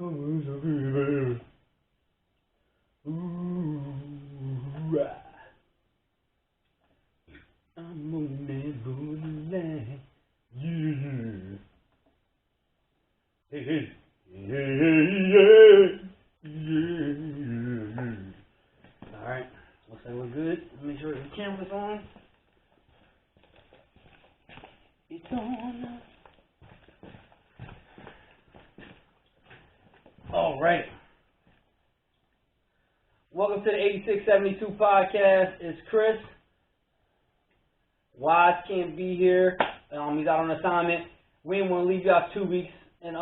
I'm on that borderline. Yeah. Hey. Alright, looks like we're good. Make sure the camera's on. It's on. Alright. Welcome to the 8672 podcast. It's Chris. Wise can't be here. He's out on assignment. We didn't want to leave y'all 2 weeks and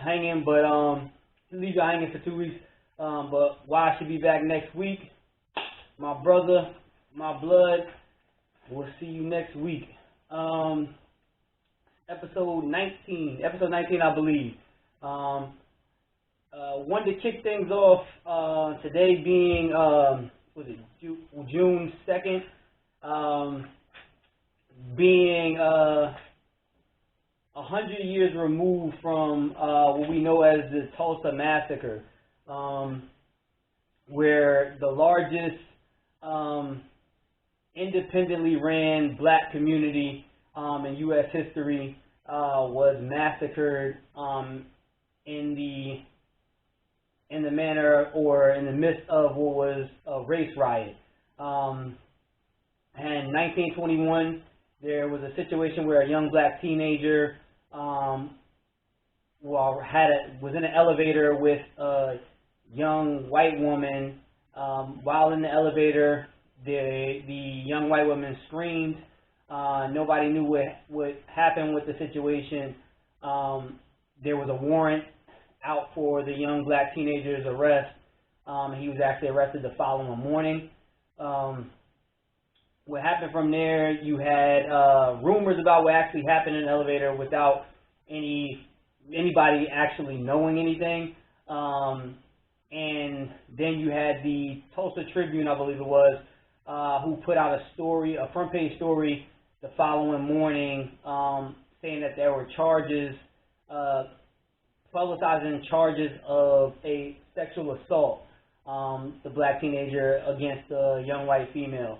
hanging, but leave y'all hanging for 2 weeks. But Wise should be back next week. My brother, my blood. We'll see you next week. Episode 19, I believe. Wanted to kick things off today being June 2nd. Being 100 years removed from what we know as the Tulsa Massacre, where the largest independently ran black community in U.S. history was massacred in the manner or in the midst of what was a race riot. And in 1921, there was a situation where a young black teenager was in an elevator with a young white woman. While in the elevator, the young white woman screamed. Nobody knew what happened with the situation. There was a warrant out for the young black teenager's arrest. He was actually arrested the following morning. What happened from there, you had rumors about what actually happened in the elevator without anybody actually knowing anything. And then you had the Tulsa Tribune, I believe it was, who put out a front page story the following morning, saying that there were charges, publicizing charges of a sexual assault, the black teenager against a young white female.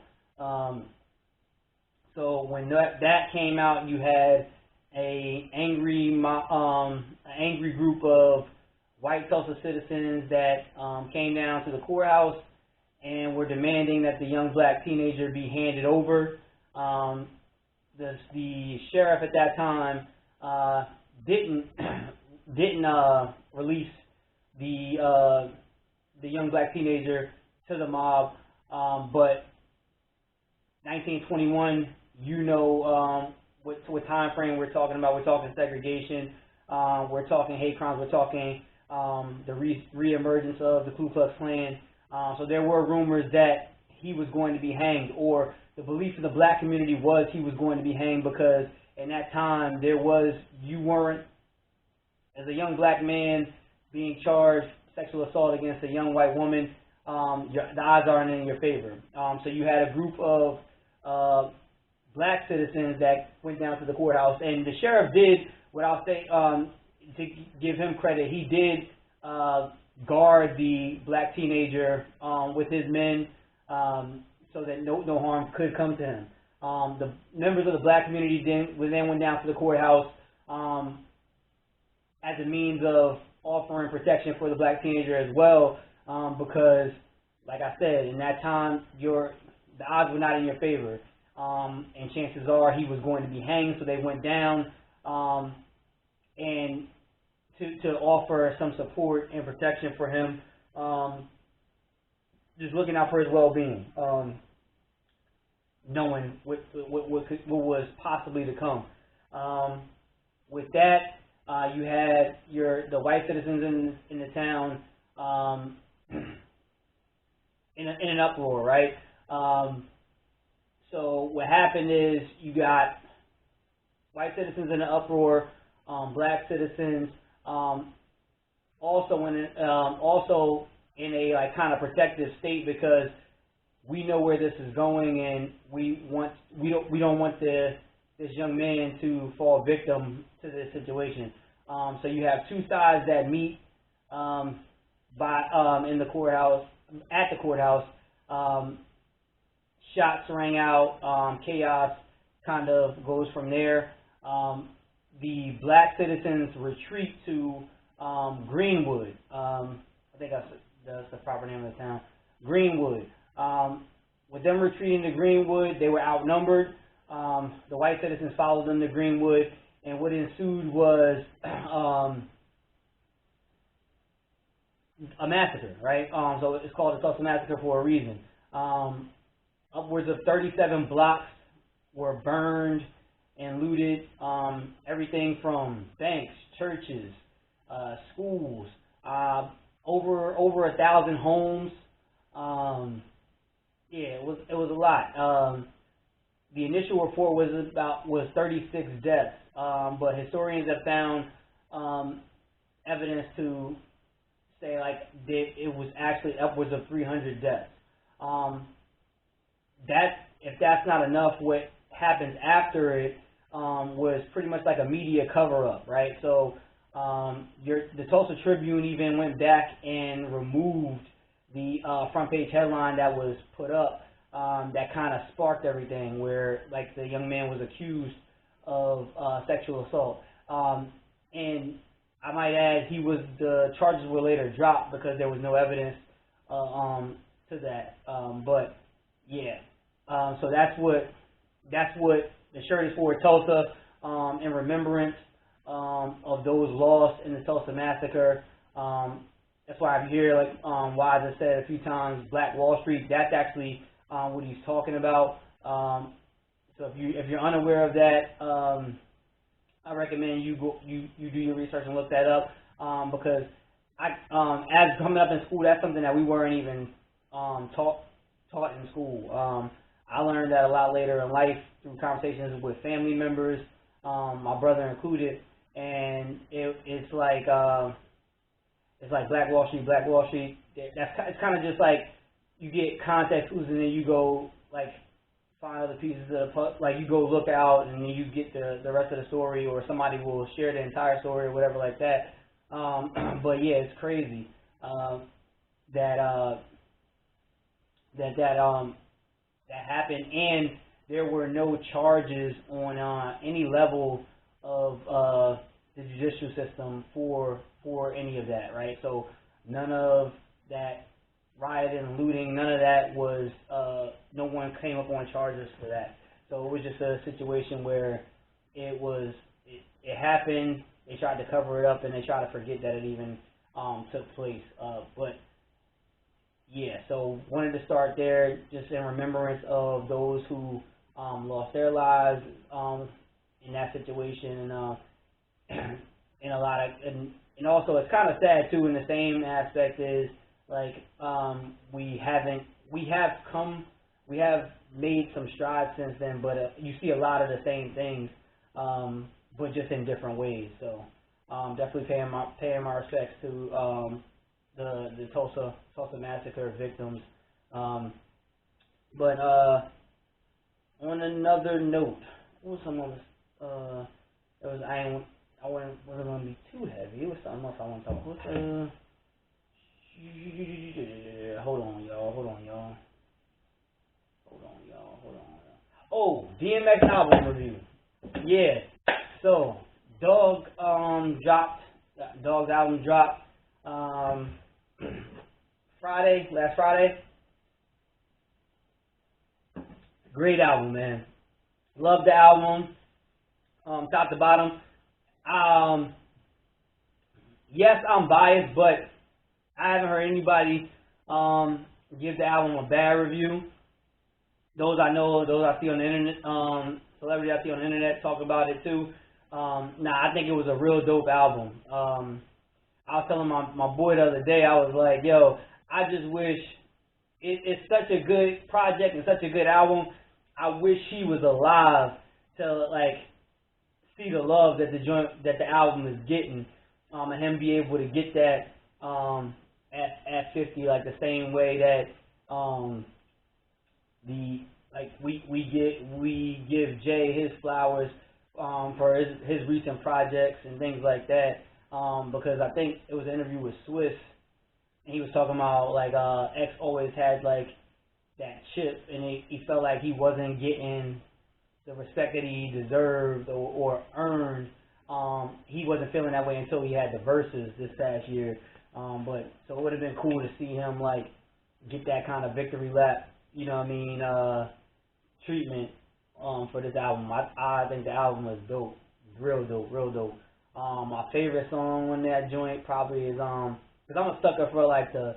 So when that came out, you had an angry group of white Tulsa citizens that came down to the courthouse and were demanding that the young black teenager be handed over. The sheriff at that time didn't release the young black teenager to the mob, but 1921, what time frame we're talking about. We're talking segregation, we're talking hate crimes, we're talking the re-emergence of the Ku Klux Klan. So there were rumors that he was going to be hanged, or the belief in the black community was he was going to be hanged, because in that time you weren't, as a young black man being charged sexual assault against a young white woman, the odds aren't in your favor. So you had a group of black citizens that went down to the courthouse, and the sheriff did what I'll say, to give him credit, he did guard the black teenager with his men, so that no harm could come to him. The members of the black community then went down to the courthouse as a means of offering protection for the black teenager as well, because, like I said, in that time, the odds were not in your favor, and chances are he was going to be hanged. So they went down and to offer some support and protection for him, just looking out for his well-being, knowing what was possibly to come. With that, you had the white citizens in the town in an uproar, right? So what happened is you got white citizens in an uproar, black citizens also in a kind of protective state, because we know where this is going, and we don't want this young man to fall victim to this situation. So you have two sides that meet in the courthouse, at the courthouse. Shots rang out, chaos kind of goes from there. The black citizens retreat to Greenwood. I think that's the proper name of the town. Greenwood. With them retreating to Greenwood, they were outnumbered. The white citizens followed them to Greenwood, and what ensued was a massacre, right? So it's called the Tulsa Massacre for a reason. Upwards of 37 blocks were burned and looted. Everything from banks, churches, schools, over 1,000 homes. Yeah, it was a lot. The initial report was 36 deaths, but historians have found evidence to say it was actually upwards of 300 deaths. If that's not enough, what happens after it was pretty much like a media cover-up, right? So the Tulsa Tribune even went back and removed the front page headline that was put up that kind of sparked everything, where like the young man was accused of sexual assault. And I might add, the charges were later dropped because there was no evidence to that. But yeah, so that's what the shirt is for, Tulsa, in remembrance of those lost in the Tulsa Massacre. That's why I'm here, like Wise has said a few times, Black Wall Street. That's actually what he's talking about. So if you're unaware of that, I recommend you do your research and look that up, because as coming up in school, that's something that we weren't even taught in school. I learned that a lot later in life through conversations with family members, my brother included, and it's like Black Wall Street, Black Wall Street. It's kind of just like you get context clues and then you go like find other pieces of like you go look out and then you get the rest of the story, or somebody will share the entire story or whatever like that. But yeah, it's crazy that happened, and there were no charges on any level of the judicial system for any of that, right? So none of that rioting and looting, none of that was, no one came up on charges for that. So it was just a situation where it happened, they tried to cover it up, and they tried to forget that it even took place. But yeah, so wanted to start there, just in remembrance of those who lost their lives in that situation, and a lot of, and also it's kind of sad too, in the same aspect is like we have made some strides since then, but you see a lot of the same things, but just in different ways. So definitely paying my respects to the Tulsa Massacre victims. But on another note, what was some of this? I wasn't going to be too heavy. It was something else I want to talk about. Hold on, y'all. Oh, Dmx album review. Yeah. So, Dog's album dropped last Friday. Great album, man. Love the album, top to bottom. Yes, I'm biased, but I haven't heard anybody give the album a bad review. Those I know, those I see on the internet, celebrities I see on the internet talk about it too. I think it was a real dope album. I was telling my boy the other day, I was like, yo, I just wish, it's such a good project and such a good album. I wish he was alive to like see the love that the album is getting, and him be able to get that at 50, like the same way that we give Jay his flowers for his recent projects and things like that. Because I think it was an interview with Swiss, and he was talking about like X always had like that chip, and he felt like he wasn't getting the respect that he deserved or earned. He wasn't feeling that way until he had the verses this past year. But so it would have been cool to see him like get that kind of victory lap, you know what I mean, treatment for this album. I think the album is dope, real dope. My favorite song on that joint probably is because I'm a sucker for like the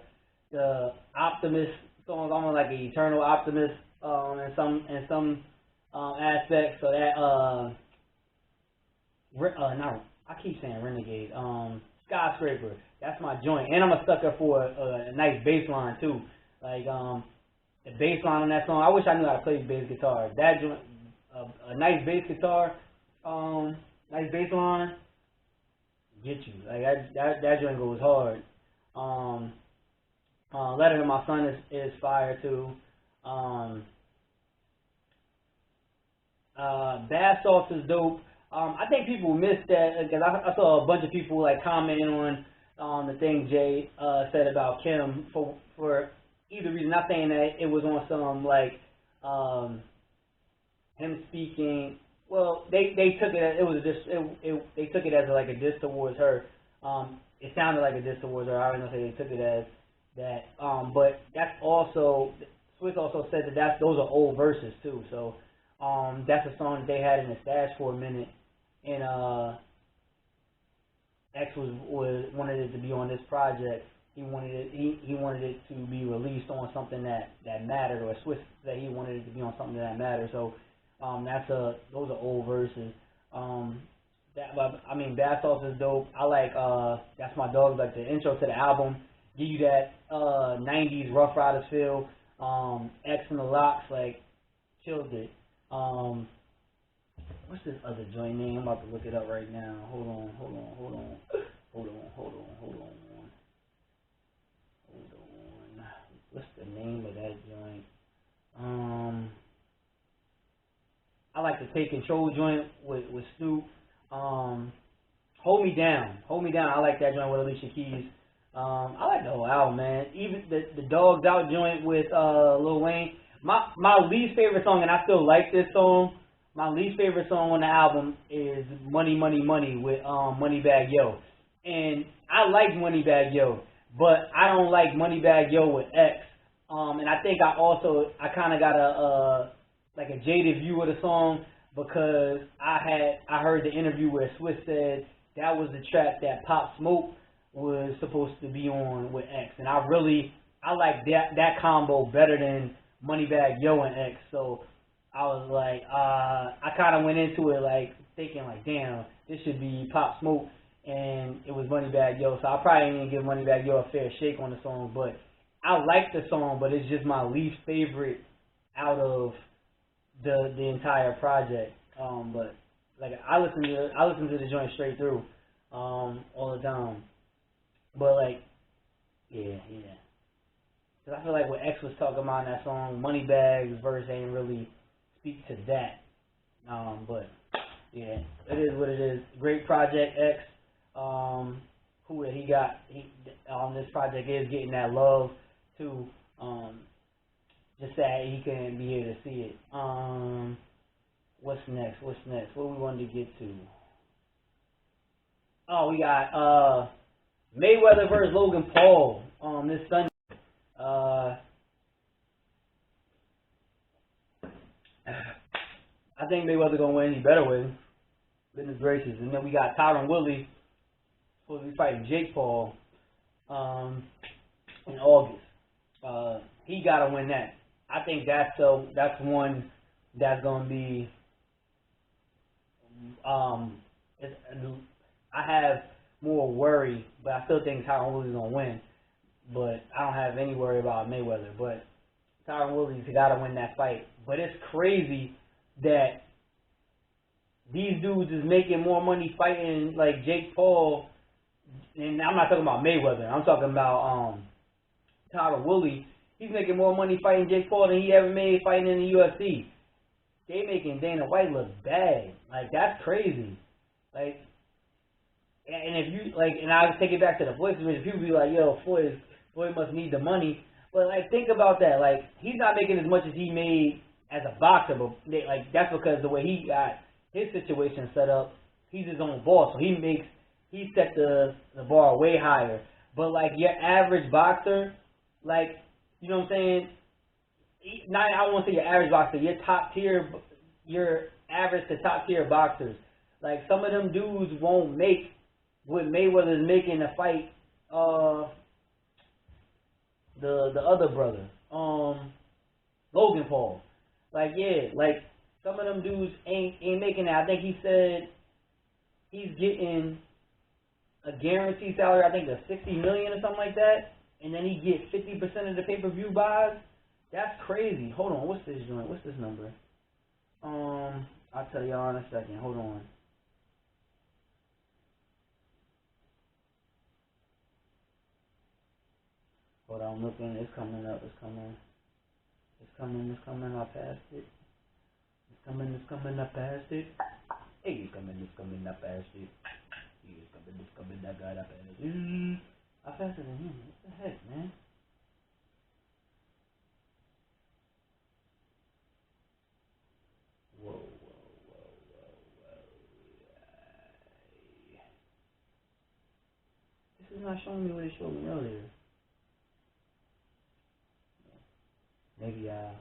optimist songs. I'm like an eternal optimist in some aspects. So that no, I keep saying Renegade. Skyscraper. That's my joint, and I'm a sucker for a nice bass line too. Like the bass line on that song. I wish I knew how to play bass guitar. That joint, a nice bass guitar, nice bass line, get you. Like that joint goes hard. Letter to My Son is fire too. Bath Salts is dope. I think people missed that because I saw a bunch of people like commenting on the thing Jay said about Kim for either reason. Not saying that it was on some like him speaking. Well, they took it as it was they took it as like a diss towards her. It sounded like a diss towards her. I don't know if they took it as that. But that's also Swiss also said that those are old verses too. So that's a song that they had in the stash for a minute, and X wanted it to be on this project. He wanted it to be released on something that mattered, or Swiss said he wanted it to be on something that mattered. So those are old verses. Bath Salts is dope. I like That's My Dog, like the intro to the album, give you that 90s Rough Riders feel. X and the Locks, like, killed it. What's this other joint name? I'm about to look it up right now. Hold on. What's the name of that joint? I like the Take Control joint with Snoop. Hold Me Down. I like that joint with Alicia Keys. I like the whole album, man. Even the Dogs Out joint with Lil Wayne. My least favorite song, and I still like this song, my least favorite song on the album is Money, Money, Money with Moneybagg Yo. And I like Moneybagg Yo, but I don't like Moneybagg Yo with X. And I think I kind of got a jaded view of the song because I heard the interview where Swiss said that was the track that Pop Smoke was supposed to be on with X. And I like that combo better than Moneybagg Yo and X. So I was like, I kind of went into it like thinking like, damn, this should be Pop Smoke, and it was Moneybagg Yo. So I probably didn't give Moneybagg Yo a fair shake on the song, but I like the song, but it's just my least favorite out of the entire project. But like I listen to the joint straight through, all the time. But like, yeah. Cause I feel like what X was talking about in that song, Moneybagg's verse ain't really speak to that. But yeah, it is what it is. Great project, X. Who he got on this project is getting that love too. Just sad he couldn't be here to see it. What's next? What we wanted to get to? Oh, we got Mayweather versus Logan Paul this Sunday. I think Mayweather gonna win. He better win. Goodness gracious! And then we got Tyron Woodley supposed to be fighting Jake Paul in August. He gotta win that. I think that's one that's gonna be. I have more worry, but I still think Tyron Woodley's gonna win. But I don't have any worry about Mayweather. But Tyron Woodley's gotta win that fight. But it's crazy that these dudes is making more money fighting like Jake Paul, and I'm not talking about Mayweather. I'm talking about Tyron Woodley. He's making more money fighting Jake Paul than he ever made fighting in the UFC. they making Dana White look bad. Like, that's crazy. Like, and if you, like, and I take it back to the voice division, people be like, yo, Floyd must need the money. But, like, think about that. Like, he's not making as much as he made as a boxer, but, like, that's because the way he got his situation set up, he's his own boss, so he set the bar way higher. But, like, your average boxer, like, you know what I'm saying? Not, I won't say your average boxer, your top tier, your average to top tier boxers. Like, some of them dudes won't make what Mayweather's making to fight the other brother, Logan Paul. Like, yeah, like, some of them dudes ain't making that. I think he said he's getting a guaranteed salary, I think, of $60 million or something like that, and then he gets 50% of the pay-per-view buys. That's crazy. Hold on, what's this joint? What's this number? I'll tell y'all in a second. Hold on. Hold on, I'm looking. It's coming up. It's coming. I passed it. It's coming. I passed it. Hey, it's coming. I passed it. It's coming. I got. I passed it. I passed it to him. What the heck, man? Whoa. This is not showing me what it showed me earlier. Maybe I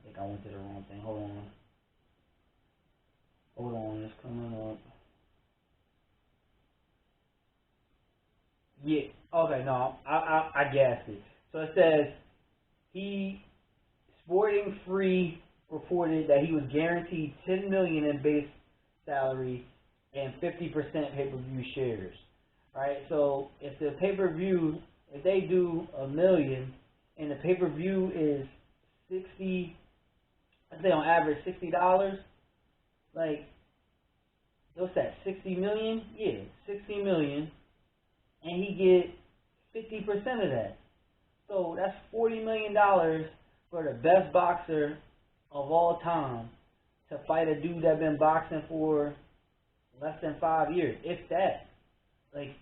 think I went to the wrong thing. Hold on, it's coming up. Yeah. Okay. No, I gassed it. So it says Sporting Free reported that he was guaranteed $10 million in base salary and 50% pay-per-view shares. Right. So if the pay-per-view, if they do $1 million and the pay-per-view is 60, I'd say on average $60. Like, what's that? 60 million? Yeah, 60 million. And he get 50% of that. So that's $40 million for the best boxer of all time to fight a dude that's been boxing for less than 5 years, if that. Like,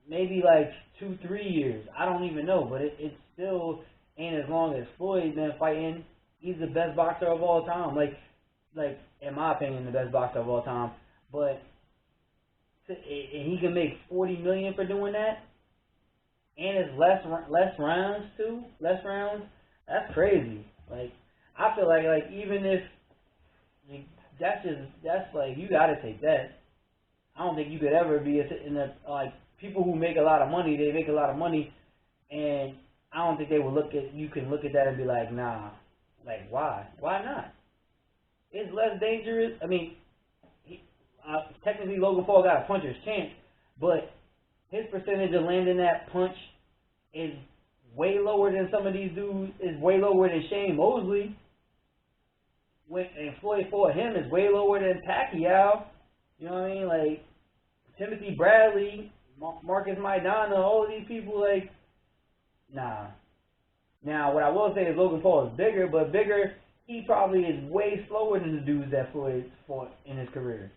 maybe like 2-3 years. I don't even know, but it still ain't as long as Floyd's been fighting. He's the best boxer of all time. Like in my opinion, the best boxer of all time. But and he can make $40 million for doing that, and it's less rounds too. Less rounds. That's crazy. Like, I feel like even if that's like, you gotta take that. I don't think you could ever be in a, like, people who make a lot of money. They make a lot of money, and I don't think they will you can look at that and be like, nah. Like, why? Why not? It's less dangerous. I mean, technically Logan Paul got a puncher's chance, but his percentage of landing that punch is way lower than some of these dudes. Is way lower than Shane Mosley. And Floyd fought him is way lower than Pacquiao. You know what I mean? Like, Timothy Bradley, Marcus Maidana, all of these people, like, nah. Now, what I will say is Logan Paul is bigger, but he probably is way slower than the dudes that Floyd fought in his career.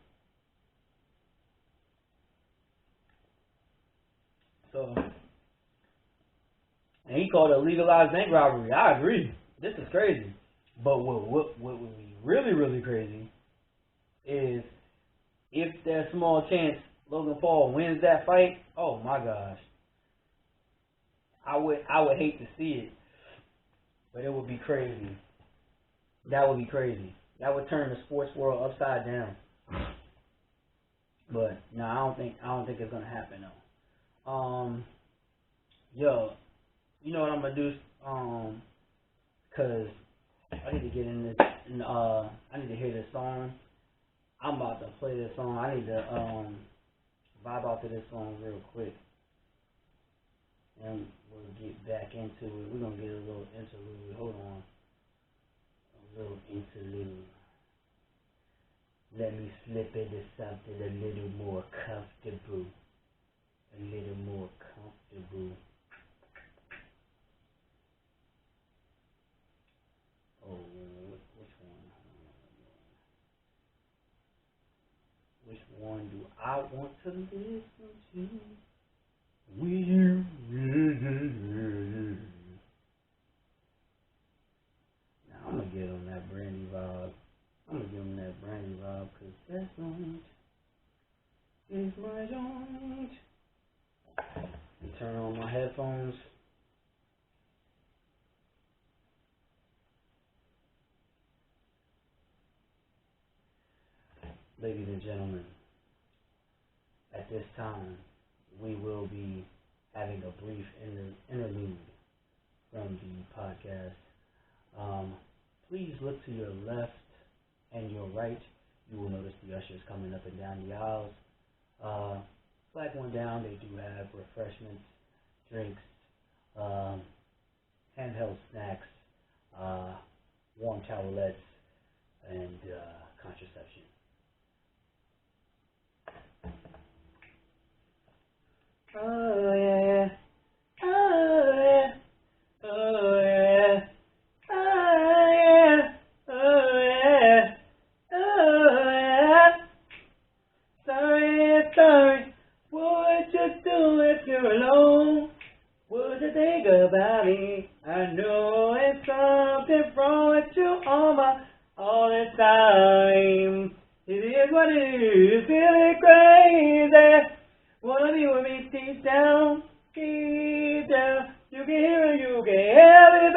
So, and he called it a legalized bank robbery. I agree. This is crazy. But what would be really, really crazy is if there's a small chance Logan Paul wins that fight. Oh my gosh, I would hate to see it, but it would be crazy. That would be crazy. That would turn the sports world upside down. But no, I don't think it's gonna happen though. Yo, you know what I'm gonna do? Cause I need to get in this. I need to hear this song. I'm about to play this song. I need to vibe out to this song real quick, and we'll get back into it. We're gonna get a little interlude. Hold on, a little interlude. Let me slip into something a little more comfortable. A little more comfortable. Now I'm gonna give him that brandy vibe. Cause that joint is my joint. And turn on my headphones. Ladies and gentlemen, at this time, we will be having a brief interlude from the podcast. Please look to your left and your right. You will notice the ushers coming up and down the aisles. Flag one down, they do have refreshments, drinks, handheld snacks, warm towelettes, and contraception. Oh yeah, oh yeah, oh yeah, oh yeah, oh yeah, oh yeah. Sorry, what would you do if you're alone? Would you think about me? I know it's something wrong with you all the time. It is what it is, feeling crazy. Wanna be with me deep down, deep down. You can hear it, you can have it,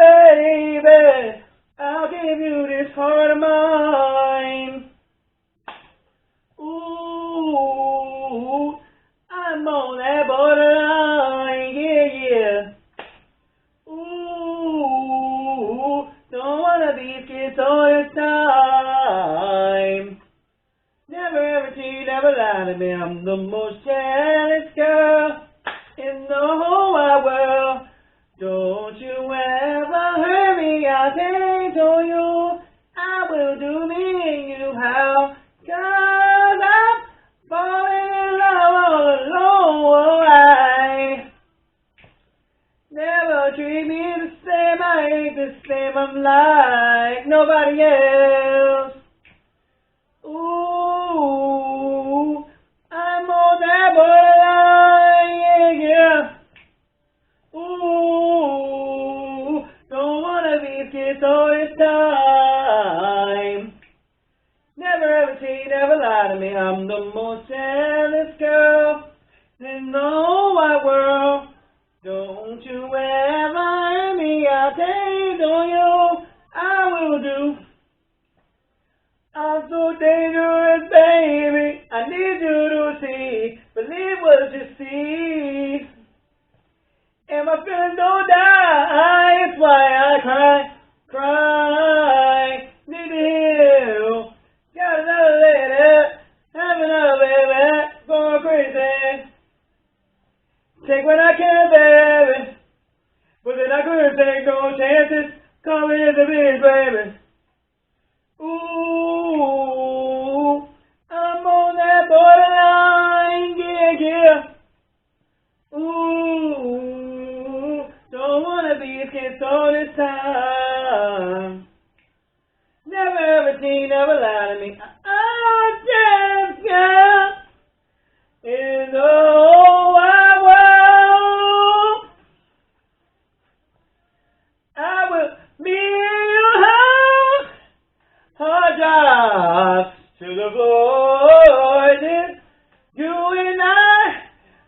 baby. I'll give you this heart of mine. Ooh, I'm on that borderline, yeah. Ooh, don't wanna be kids all the time. Never ever cheat, never lie to me. I'm the most jealous girl in the whole wide world. Don't you ever hurt me, I'll take on you. I will do me and you how. 'Cause I'm falling in love all alone. I never treat me the same, I ain't the same. I'm like nobody else. Ooh, I'm on that borderline, yeah. Ooh, don't wanna be kissed all this time. Never ever cheat, never lie to me. I'm the most jealous girl in the whole wide world. Don't you ever hurt me, I'll take on you. I will do. I'm so dangerous, baby. I need you to see. Believe what you see. And my feelings don't die. It's why I cry. Need to heal. Got another lady. Have another baby. Going crazy. Take what I can, baby. But then I couldn't take no chances. Coming in the biz, baby. Ooh, I'm on that borderline, yeah. Ooh, don't wanna be a kid all this time. Never ever seen, never lie to me. I'm just girl in the whole wide world. I will be your house. Hard jobs to the voices. You and I,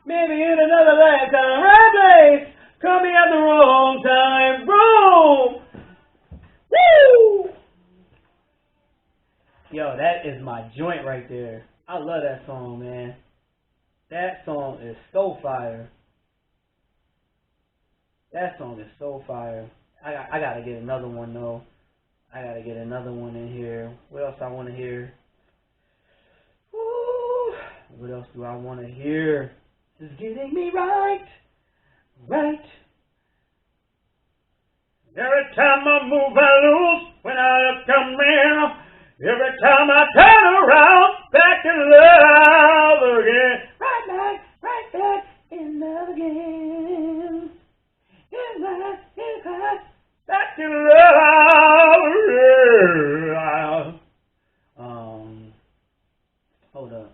maybe in another lifetime, right place. Coming at the wrong time, wrong. Woo! Yo, that is my joint right there. I love that song, man. That song is so fire. That song is so fire. I gotta get another one though. I gotta get another one in here. What else I want to hear? Woo. What else do I want to hear? Just getting me right. Every time I move, I lose. When I look, I'm in. Every time I turn around, back in love again. Right back in love again. In love, back in love again. Hold up.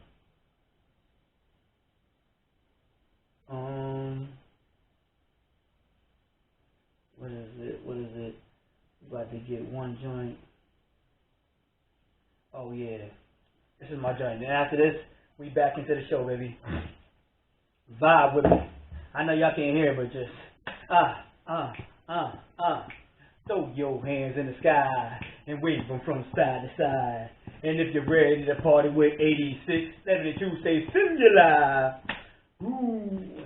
get one joint. Oh yeah, this is my joint. And after this, we back into the show, baby. Vibe with me. I know y'all can't hear it, but just throw your hands in the sky and wave them from side to side. And if you're ready to party with 86, 72, say Simula. Ooh.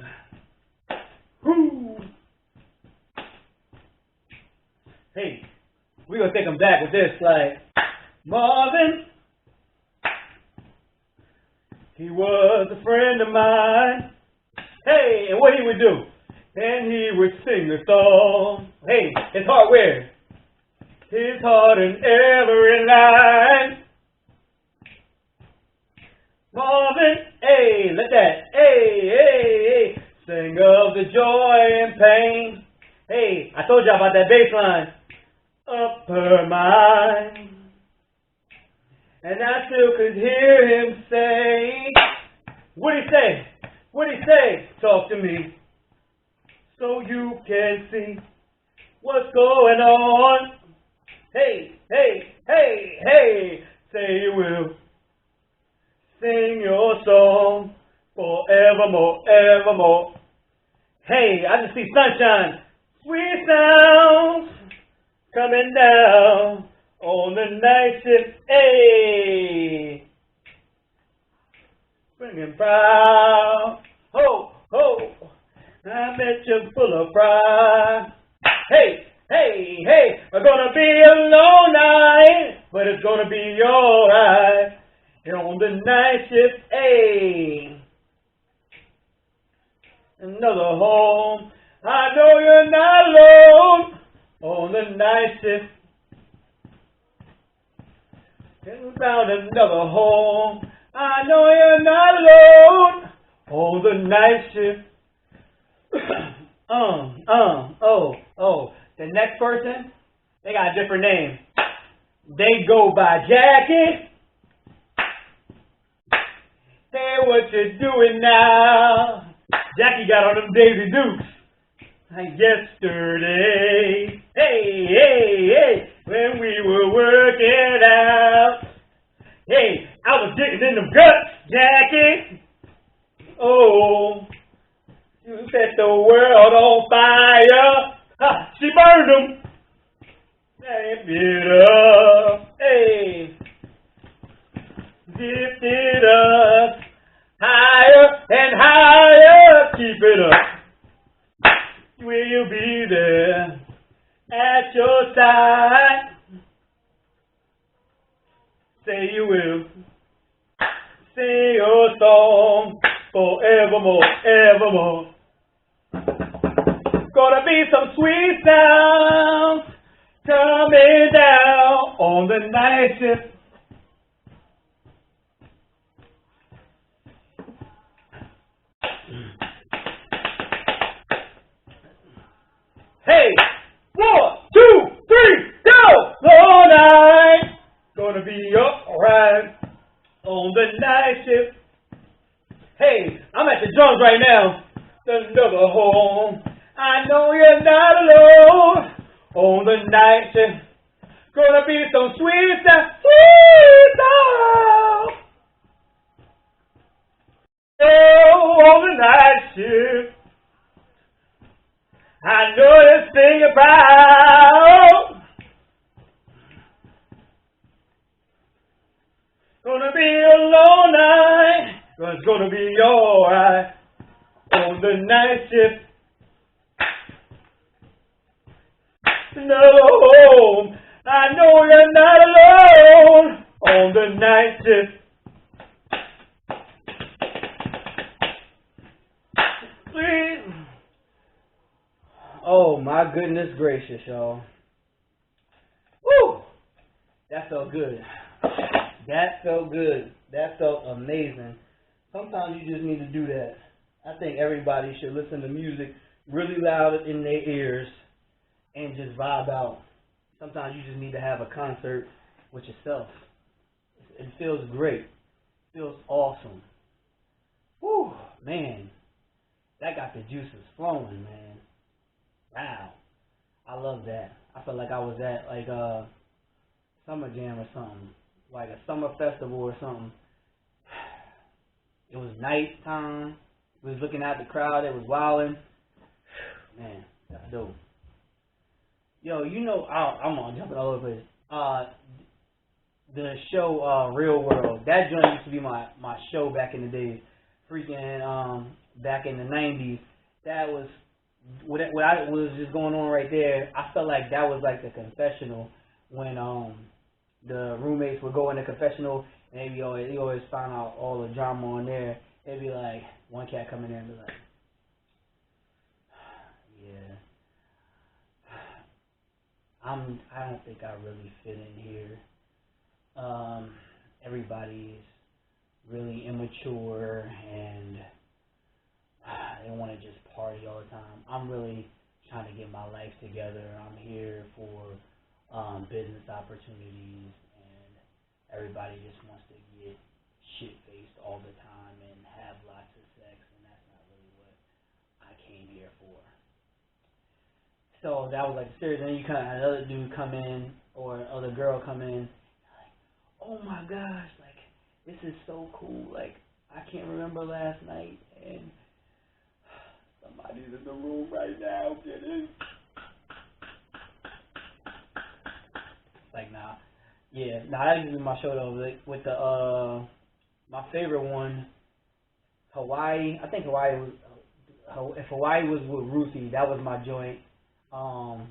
Ooh. Hey, we're going to take them back with this, like, Marvin, he was a friend of mine. Hey, and what he would do? And he would sing the song. Hey, his heart where? His heart in every line. Marvin, hey, let that, hey, sing of the joy and pain. Hey, I told y'all about that bass line. Up her mind. And I still could hear him say, what'd he say? What'd he say? Talk to me. So you can see what's going on. Hey, hey, hey, hey, say you will sing your song forevermore, evermore. Hey, I just see sunshine, sweet sounds coming down on the night shift. Hey, bringing proud. Ho, ho. I bet you're full of pride. Hey, hey, hey, we're gonna be a long night, but it's gonna be alright. You're on the night shift, hey. Another home. I know you're not alone on the night shift. And found another home. I know you're not alone on the night shift. The next person, they got a different name. They go by Jackie. Hey, what you doing now? Jackie got on them Daisy Dukes like yesterday. Hey, hey, hey, when we were working out. Hey, I was getting in them guts, Jackie. Oh, you set the world on fire. Ha, she burned them. Amp it up. Hey, lift it up. Higher and higher. Keep it up. We'll be there at your side. Say you will sing your song forevermore, evermore. Gonna be some sweet sounds coming down on the night shift. Hey, 1, 2, 3, go! All night, gonna be alright on the night shift. Hey, I'm at the drums right now. Another home. I know you're not alone on the night shift. Gonna be some sweet stuff, sweet sound. Oh, on the night shift. I know this thing about. Gonna be a long night, but it's gonna be alright on the night shift. No, I know you're not alone on the night shift. Please. Oh my goodness gracious, y'all. Woo! That felt good. That felt good. That felt amazing. Sometimes you just need to do that. I think everybody should listen to music really loud in their ears and just vibe out. Sometimes you just need to have a concert with yourself. It feels great. It feels awesome. Whew, man. That got the juices flowing, man. Wow. I love that. I felt like I was at like a summer jam or something, like a summer festival or something. It was nighttime. We was looking at the crowd. It was wilding. Man, that's dope. Yo, you know, I'm on jumping all over the place. The show Real World. That joint used to be my show back in the days. Freaking back in the 90s. That was what I was just going on right there. I felt like that was like the confessional when the roommates would go in the confessional and they always find out all the drama on there. They'd be like, one cat coming in and be like, yeah, I don't think I really fit in here. Everybody's really immature and they want to just party all the time. I'm really trying to get my life together. I'm here for business opportunities, and everybody just wants to get shit-faced all the time and have lots of sex, and that's not really what I came here for. So that was like serious. And then you kind of another dude come in or other girl come in, like, oh my gosh, like this is so cool. Like I can't remember last night, and somebody's in the room right now. Get in. Like nah, yeah, nah. That used to be my show though. Like, with the my favorite one, Hawaii. I think Hawaii was. If Hawaii was with Ruthie, that was my joint.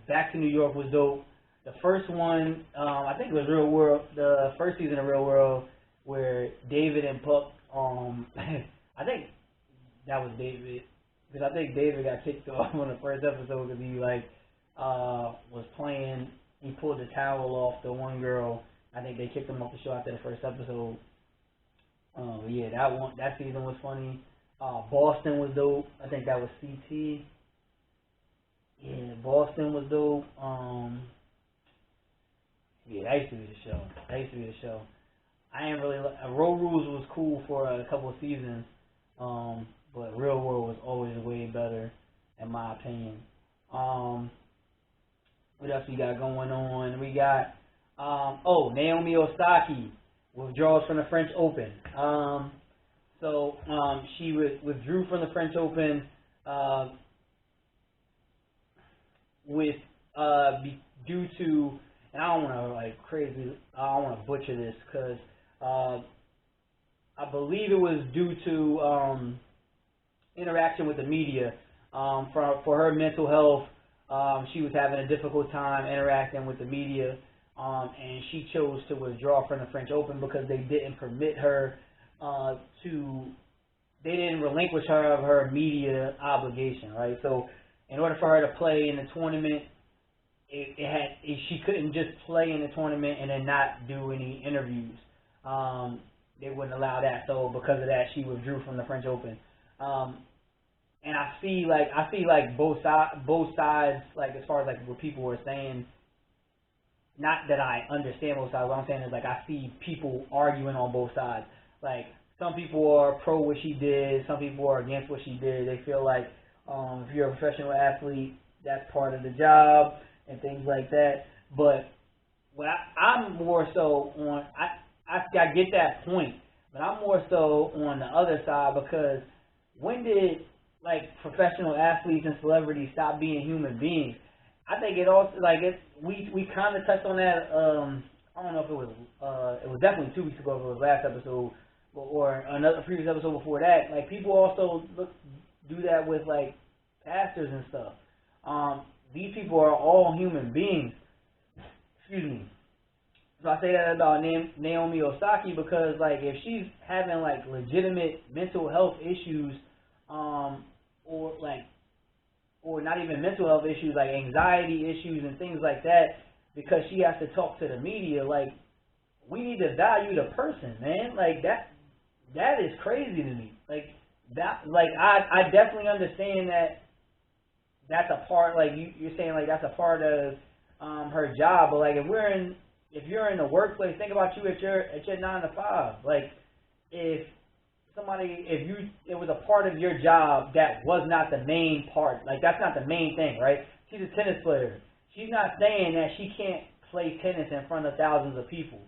Back to New York was dope. The first one, I think it was Real World. The first season of Real World, where David and Puck. I think that was David, because I think David got kicked off on the first episode because he like was playing. He pulled the towel off the one girl. I think they kicked him off the show after the first episode. Yeah, that season was funny. Boston was dope. I think that was CT. Yeah, Boston was dope. Yeah, that used to be the show. I ain't really Road Rules was cool for a couple of seasons, but Real World was always way better, in my opinion. What else we got going on? We got Naomi Osaki withdraws from the French Open. So she withdrew from the French Open due to, and I don't want to butcher this because I believe it was due to interaction with the media. For her mental health, she was having a difficult time interacting with the media, and she chose to withdraw from the French Open because they didn't permit her they didn't relinquish her of her media obligation, right? So in order for her to play in the tournament, she couldn't just play in the tournament and then not do any interviews. They wouldn't allow that. So because of that, she withdrew from the French Open. And I see both sides, like as far as like what people were saying. Not that I understand both sides. What I'm saying is like I see people arguing on both sides. Like some people are pro what she did, some people are against what she did. They feel like if you're a professional athlete, that's part of the job and things like that. But what I'm more so on, I get that point, but I'm more so on the other side because when did like professional athletes and celebrities stop being human beings? I think it also we kind of touched on that. I don't know if it was definitely 2 weeks ago. If it was last episode or another previous episode before that. Like people also do that with like pastors and stuff. These people are all human beings. Excuse me. So I say that about Naomi Osaki because like if she's having like legitimate mental health issues, or not even mental health issues, like anxiety issues and things like that, because she has to talk to the media, like, we need to value the person, man. Like, that is crazy to me. Like, that, like, I definitely understand that that's a part, like, you're saying, like, that's a part of her job, but, like, if you're in the workplace, think about you at your 9 to 5. Like, if it was a part of your job that was not the main part, like that's not the main thing, right? She's a tennis player. she's not saying that she can't play tennis in front of thousands of people.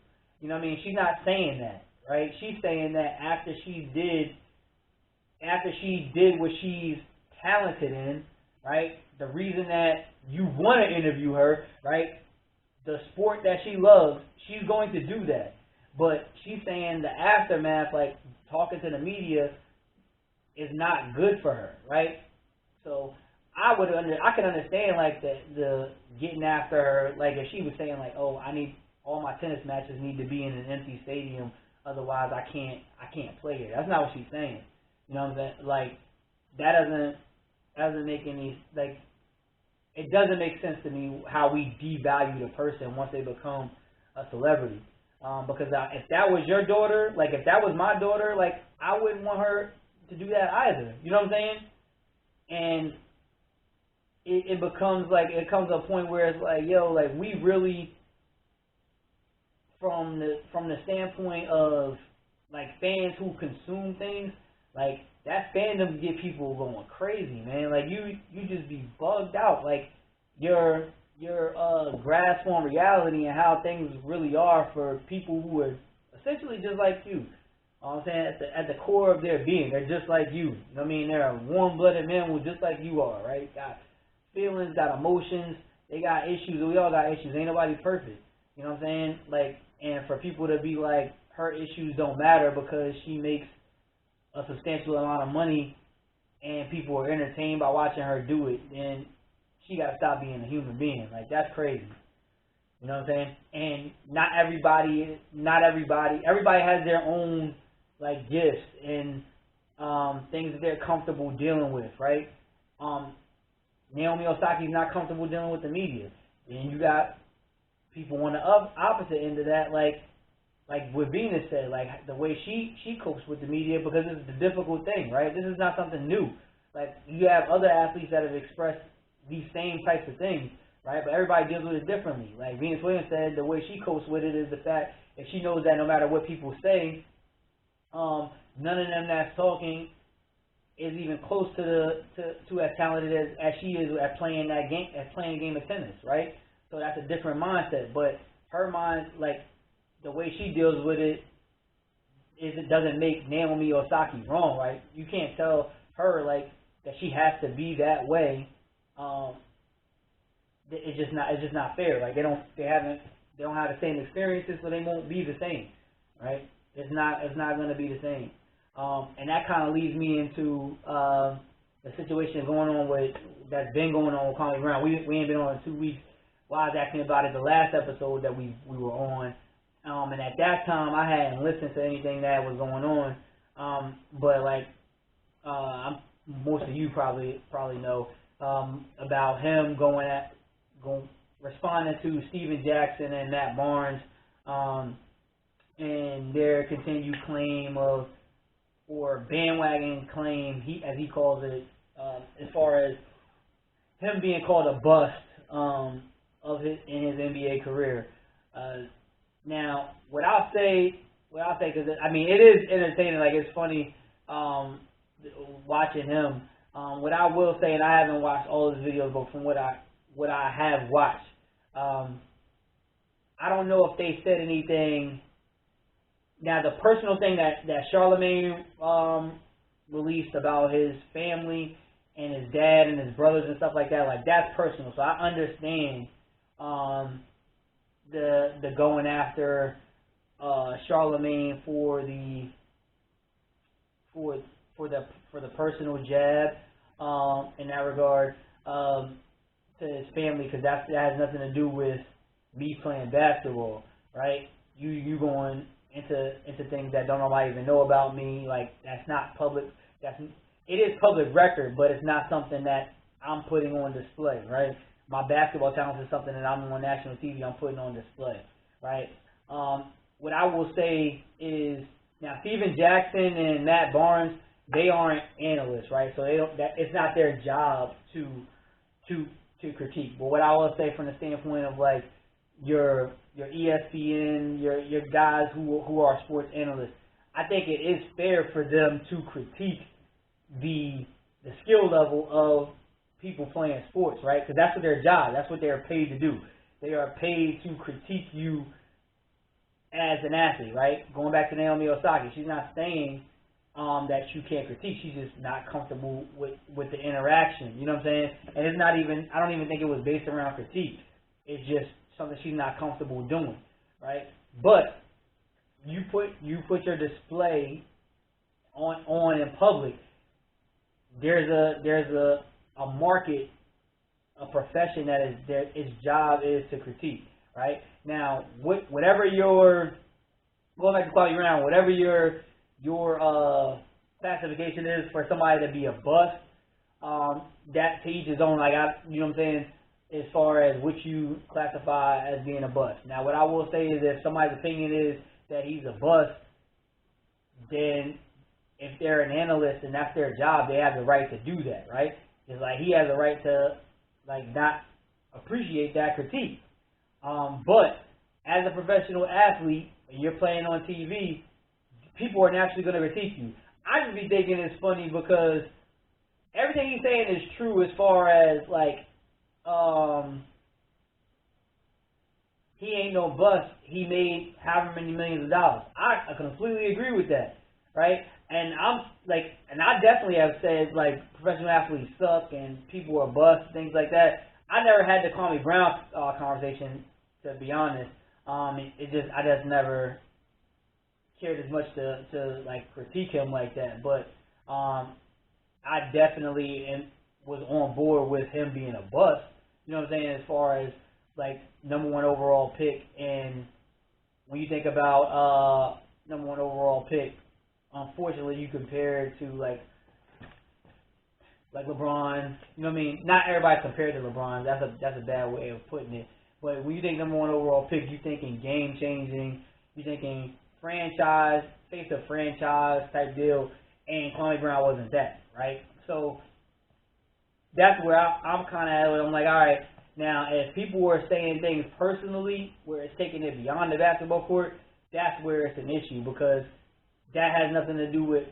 You know what I mean? She's not saying that, right? She's saying that after she did what she's talented in, right? The reason that you want to interview her, right? The sport that she loves, she's going to do that. But she's saying the aftermath, like talking to the media, is not good for her, right? So I can understand like the getting after her, like if she was saying like, oh, all my tennis matches need to be in an empty stadium, otherwise I can't play here. That's not what she's saying. You know what I'm saying? Like that doesn't make any, like, it doesn't make sense to me how we devalue the person once they become a celebrity. Because if that was your daughter, like if that was my daughter, like I wouldn't want her to do that either. You know what I'm saying? And it becomes like, it comes to a point where it's like, yo, like we really, from the standpoint of like fans who consume things, like that fandom get people going crazy, man. Like you just be bugged out. Like your grasp on reality and how things really are for people who are essentially just like you. You know what I'm saying? At the core of their being, they're just like you. You know what I mean? They're warm-blooded men who just like you are, right? Got feelings, got emotions, they got issues, we all got issues. Ain't nobody perfect. You know what I'm saying? Like, and for people to be like, her issues don't matter because she makes a substantial amount of money and people are entertained by watching her do it, then she got to stop being a human being. Like, that's crazy. You know what I'm saying? And everybody has their own, like, gifts and things that they're comfortable dealing with, right? Naomi Osaka is not comfortable dealing with the media. And you got people on the opposite end of that, like what Venus said, like the way she copes with the media, because it's the difficult thing, right? This is not something new. Like, you have other athletes that have expressed these same types of things, right? But everybody deals with it differently. Like Venus Williams said, the way she copes with it is the fact if she knows that no matter what people say, none of them that's talking is even close to as talented as she is at playing a game of tennis, right? So that's a different mindset. But her mind, like the way she deals with it, is it doesn't make Naomi Osaka wrong, right? You can't tell her like that she has to be that way. It's just not fair. Like they don't have the same experiences, so they won't be the same, right? It's not going to be the same. And that kind of leads me into the situation that's been going on with Kwame Brown. We ain't been on in 2 weeks. Well, I was asking about it the last episode that we were on. And at that time, I hadn't listened to anything that was going on. But like, most of you probably know about him responding to Steven Jackson and Matt Barnes, and their continued claim or bandwagon claim, as he calls it, as far as him being called a bust in his NBA career. Now, what I'll say, because I mean, it is entertaining. Like, it's funny watching him. What I will say, and I haven't watched all his videos, but from what I have watched, I don't know if they said anything. Now, the personal thing that Charlemagne released about his family and his dad and his brothers and stuff like that, like, that's personal. So I understand the going after Charlemagne for the personal jab in that regard to his family, because that has nothing to do with me playing basketball, right? You going into things that don't nobody even know about me, like, that's not public. It is public record, but it's not something that I'm putting on display, right? My basketball talent is something that I'm on national TV, I'm putting on display, right? What I will say is, now Steven Jackson and Matt Barnes, they aren't analysts, right? So it's not their job to critique. But what I will say from the standpoint of like your ESPN, your guys who are sports analysts, I think it is fair for them to critique the skill level of people playing sports, right? Because that's what their job, that's what they're paid to do. They are paid to critique you as an athlete, right? Going back to Naomi Osaka, she's not saying that you can't critique. She's just not comfortable with the interaction. You know what I'm saying? And it's not even, I don't even think it was based around critique. It's just something she's not comfortable doing, right? But you put your display on in public. There's a market, a profession that is there. Its job is to critique, right? Now, whatever your, going back to Quality Round, whatever your classification is for somebody to be a bust, that to each his own. Like you know what I'm saying, as far as what you classify as being a bust. Now, what I will say is, if somebody's opinion is that he's a bust, then if they're an analyst and that's their job, they have the right to do that, right? It's like he has the right to not appreciate that critique. But as a professional athlete, and you're playing on TV, people are naturally going to critique you. I just be thinking it's funny because everything he's saying is true as far as he ain't no bust. He made however many millions of dollars. I completely agree with that, right? And I definitely have said professional athletes suck and people are bust, things like that. I never had the Kwame Brown conversation, to be honest. I just never cared as much to critique him like that. But I definitely was on board with him being a bust. You know what I'm saying? As far as number 1 overall pick, and when you think about number 1 overall pick, unfortunately you compare it to like LeBron. You know what I mean? Not everybody compared to LeBron. That's a bad way of putting it. But when you think number 1 overall pick, you thinking game changing. You thinking franchise, face of franchise type deal. And Kwame Brown wasn't that, right? So that's where I'm kind of at. I'm like, all right. Now, if people were saying things personally, where it's taking it beyond the basketball court, that's where it's an issue, because that has nothing to do with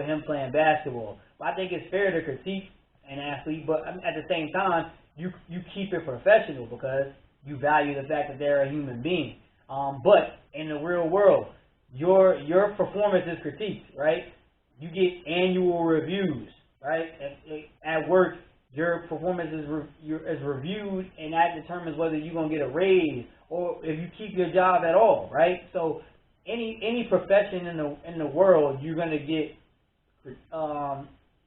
him playing basketball. But I think it's fair to critique an athlete, but at the same time, you keep it professional because you value the fact that they're a human being. But in the real world, your performance is critiqued, right? You get annual reviews, right? At work, your performance is reviewed, and that determines whether you're going to get a raise or if you keep your job at all, right? So any profession in the world, you're going to get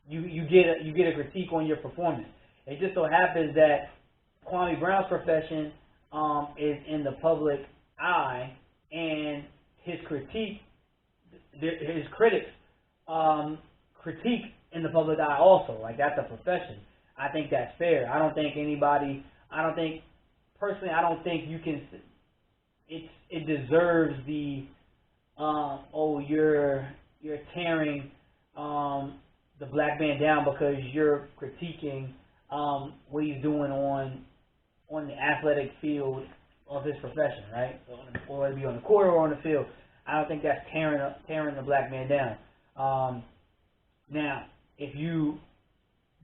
you get a critique on your performance. It just so happens that Kwame Brown's profession is in the public eye, and his critics critique in the public eye also. That's a profession. I think that's fair. I don't think you can, it deserves the, you're tearing the black man down because you're critiquing what he's doing on the athletic field of his profession, right? Or whether it be on the court or on the field. I don't think that's tearing the black man down. Now, if you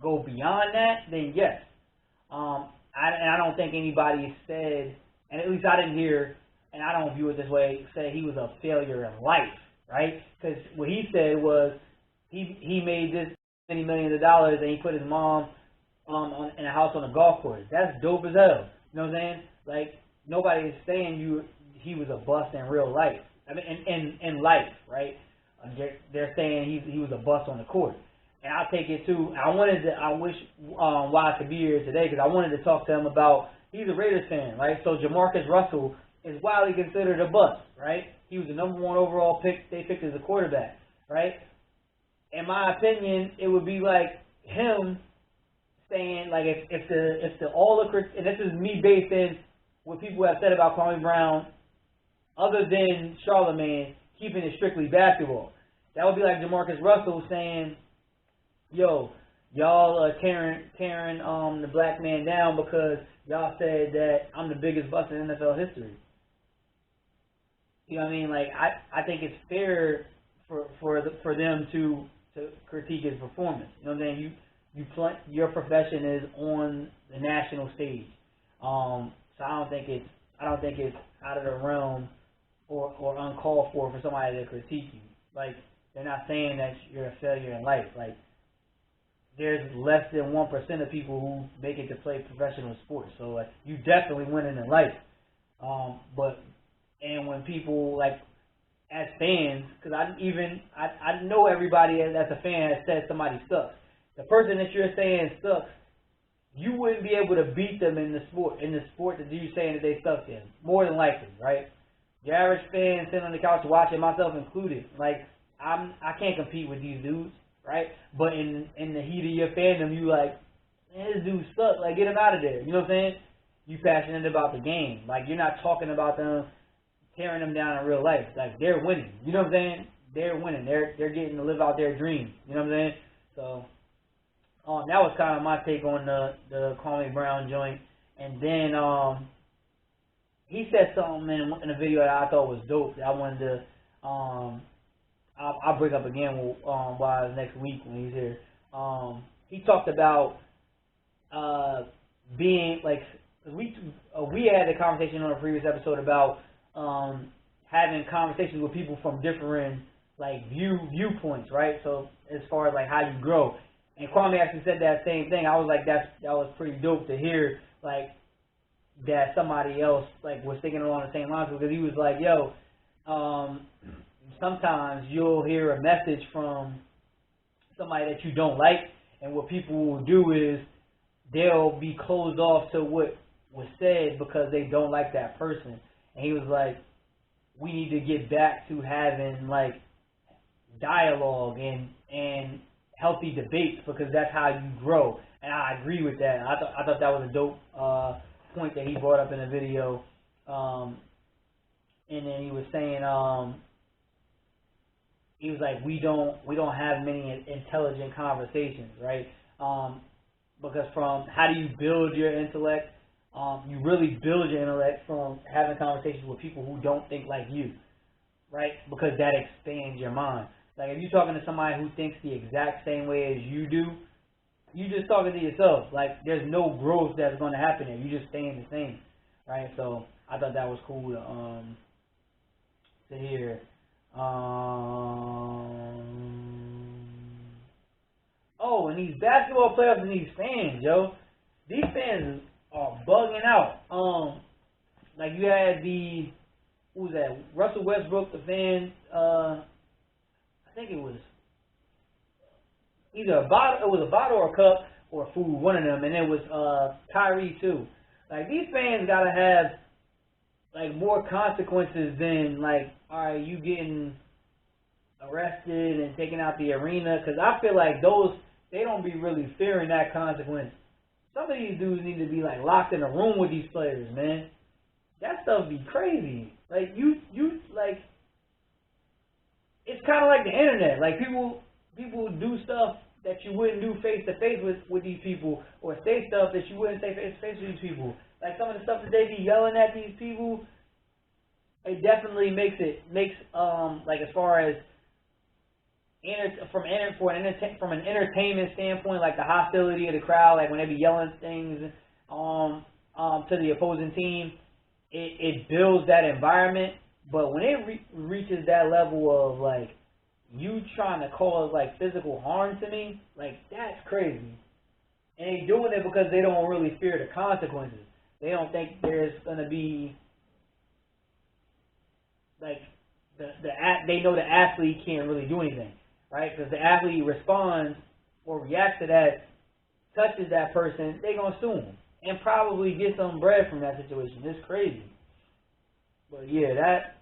go beyond that, then yes. I don't think anybody said, and at least I didn't hear, and I don't view it this way, say he was a failure in life, right? Because what he said was he made this many millions of dollars and he put his mom in a house on a golf course. That's dope as hell. You know what I'm saying? Nobody is saying he was a bust in real life. I mean, in life, right? They're saying he was a bust on the court. And I'll take it too. I wish Wise could be here today because I wanted to talk to him about, he's a Raiders fan, right? So Jamarcus Russell is widely considered a bust, right? He was the number 1 overall pick. They picked as a quarterback, right? In my opinion, it would be like him saying, if and this is me based in what people have said about Kwame Brown, other than Charlemagne, keeping it strictly basketball. That would be like Jamarcus Russell saying, yo, y'all are tearing the black man down because y'all said that I'm the biggest bust in NFL history. You know what I mean? I think it's fair for them to critique his performance. You know what I'm saying? your profession is on the national stage. So I don't think it's out of the realm or uncalled for somebody to critique you. Like, they're not saying that you're a failure in life. Like, there's less than 1% of people who make it to play professional sports. So, like, you definitely winning in life. And when people, like, as fans, because I know everybody that's a fan has said somebody sucks. The person that you're saying sucks, you wouldn't be able to beat them in the sport that you're saying that they suck in. More than likely, right? Your average fan sitting on the couch watching, myself included, like, I can't compete with these dudes, right? But in the heat of your fandom, you like, man, this dude sucks. Like, get him out of there. You know what I'm saying? You passionate about the game. Like, you're not talking about them, tearing them down in real life. Like, they're winning. You know what I'm saying? They're winning. They're getting to live out their dreams. You know what I'm saying? So, that was kind of my take on the Kwame Brown joint. And then he said something in a video that I thought was dope that I wanted to I'll bring up again while next week when he's here. He talked about being like, we had a conversation on a previous episode about having conversations with people from different like viewpoints, right? So as far as like how you grow, and Kwame actually said that same thing. I was like, that was pretty dope to hear, like, that somebody else like was thinking along the same lines, because he was like, yo, sometimes you'll hear a message from somebody that you don't like, and what people will do is they'll be closed off to what was said because they don't like that person. And he was like, we need to get back to having like dialogue and healthy debates, because that's how you grow. And I agree with that. I thought that was a dope point that he brought up in the video. And then he was saying, he was like, we don't have many intelligent conversations, right? Because from how do you build your intellect? You really build your intellect from having conversations with people who don't think like you, right? Because that expands your mind. Like, if you're talking to somebody who thinks the exact same way as you do, you just talking to yourself. Like, there's no growth that's going to happen there. You're just staying the same, right? So I thought that was cool to hear. Oh, and these basketball players and these fans, yo. These fans are bugging out. Like, you had who was that? Russell Westbrook, the fan, I think it was either a bottle or a cup or food, one of them, and it was Kyrie too. Like, these fans gotta have like more consequences than like, all right, you getting arrested and taken out the arena, because I feel like they don't be really fearing that consequence. Some of these dudes need to be like locked in a room with these players, man. That stuff be crazy. Like, you like, it's kind of like the internet. Like, people do stuff that you wouldn't do face to face with these people, or say stuff that you wouldn't say face to face with these people. Like, some of the stuff that they be yelling at these people, it definitely makes like, as far as from an entertainment standpoint, like the hostility of the crowd, like when they be yelling things to the opposing team, it builds that environment. But when it reaches that level of like you trying to cause like physical harm to me, like, that's crazy. And they doing it because they don't really fear the consequences. They don't think there's gonna be like they know the athlete can't really do anything, right? Because the athlete responds or reacts to that, touches that person, they gonna sue him and probably get some bread from that situation. It's crazy. But yeah, that.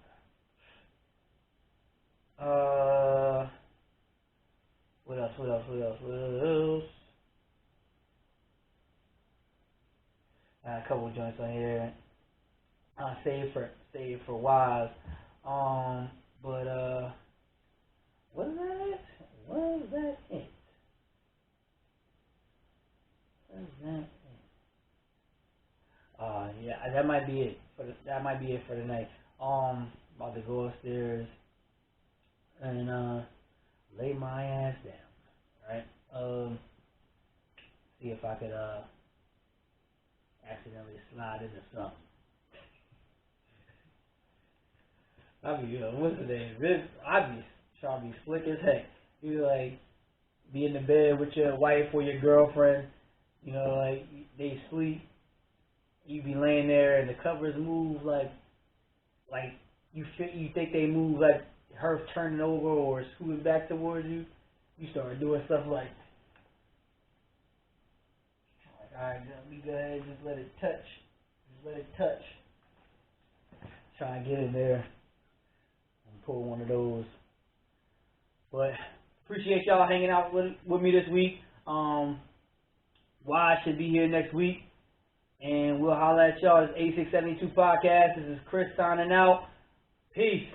What else? A couple of joints on here. Save for wise. But was that it? Was that it? Yeah, that might be it for the night. About to go upstairs and lay my ass down. Right. See if I could accidentally slide into something. I be, what's the name? I be trying to be slick as heck. You like be in the bed with your wife or your girlfriend. You know, like they sleep. You be laying there and the covers move like you think they move like her turning over or scooting back towards you. You start doing stuff like, alright, let me go ahead and just let it touch. Just let it touch. Try and get in there and pull one of those. But appreciate y'all hanging out with me this week. Why should be here next week. And we'll holler at y'all. This 8672 Podcast. This is Chris signing out. Peace.